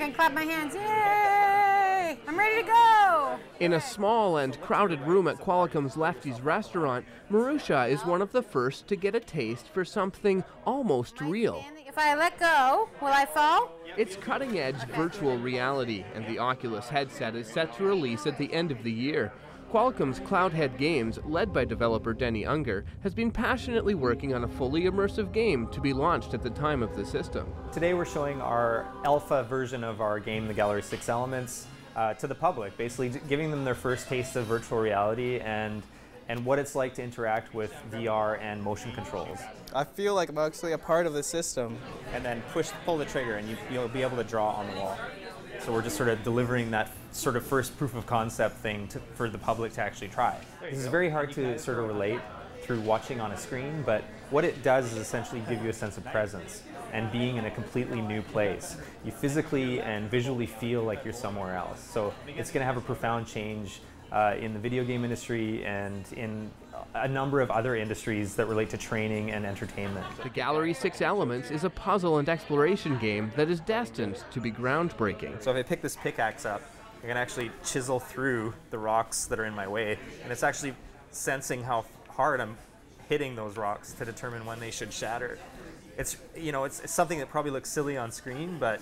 can clap my hands. Yay! I'm ready to go! In a small and crowded room at Qualcomm's Lefty's restaurant, Marusha is one of the first to get a taste for something almost real. If I let go, will I fall? It's cutting-edge virtual reality, and the Oculus headset is set to release at the end of the year. Qualcomm's Cloudhead Games, led by developer Denny Unger, has been passionately working on a fully immersive game to be launched at the time of the system. Today we're showing our alpha version of our game, The Gallery 6 Elements, to the public, basically giving them their first taste of virtual reality and what it's like to interact with VR and motion controls. I feel like I'm actually a part of the system. And then pull the trigger and you'll be able to draw on the wall. So we're just sort of delivering that sort of first proof of concept thing for the public to actually try. This is very hard to sort of relate through watching on a screen, but what it does is essentially give you a sense of presence and being in a completely new place. You physically and visually feel like you're somewhere else. So it's going to have a profound change in the video game industry and in a number of other industries that relate to training and entertainment. The Gallery 6 Elements is a puzzle and exploration game that is destined to be groundbreaking. So if I pick this pickaxe up, I can actually chisel through the rocks that are in my way, and it's actually sensing how hard I'm hitting those rocks to determine when they should shatter. It's something that probably looks silly on screen, but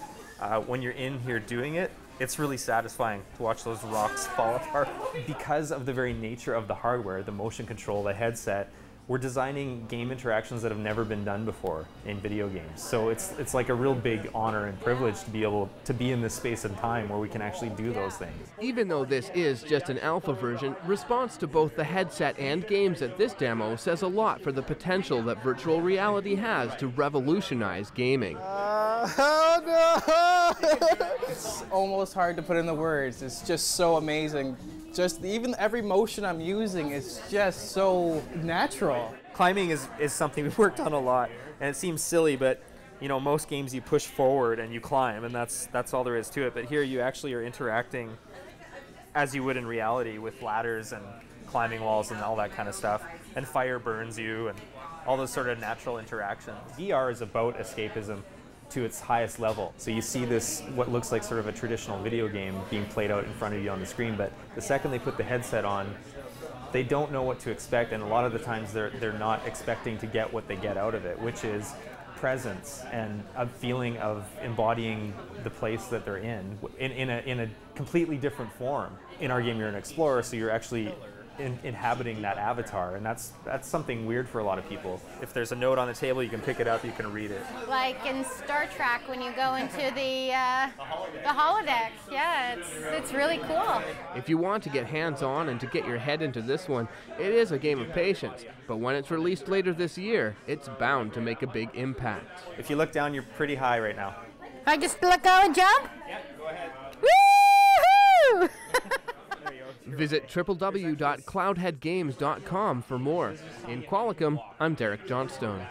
when you're in here doing it, it's really satisfying to watch those rocks fall apart. Because of the very nature of the hardware, the motion control, the headset, we're designing game interactions that have never been done before in video games. So it's like a real big honor and privilege to be able to be in this space and time where we can actually do those things. Even though this is just an alpha version, response to both the headset and games at this demo says a lot for the potential that virtual reality has to revolutionize gaming. Oh no! It's almost hard to put into words. It's just so amazing. Just even every motion I'm using is just so natural. Climbing is something we've worked on a lot, and it seems silly, but most games you push forward and you climb, and that's all there is to it. But here you actually are interacting as you would in reality with ladders and climbing walls and all that kind of stuff, and fire burns you and all those sort of natural interactions. VR is about escapism to its highest level. So you see this, what looks like sort of a traditional video game being played out in front of you on the screen, but the second they put the headset on, they don't know what to expect, and a lot of the times they're not expecting to get what they get out of it, which is presence and a feeling of embodying the place that they're in a completely different form. In our game, you're an explorer, so you're actually inhabiting that avatar, and that's something weird for a lot of people. If there's a note on the table, you can pick it up, you can read it. Like in Star Trek when you go into the holodeck. Yeah, it's really cool. If you want to get hands-on and to get your head into this one, it is a game of patience, but when it's released later this year, it's bound to make a big impact. If you look down, you're pretty high right now. I just let go and jump? Yeah, go ahead. Woo-hoo! Visit www.cloudheadgames.com for more. In Qualcomm, I'm Derek Johnstone.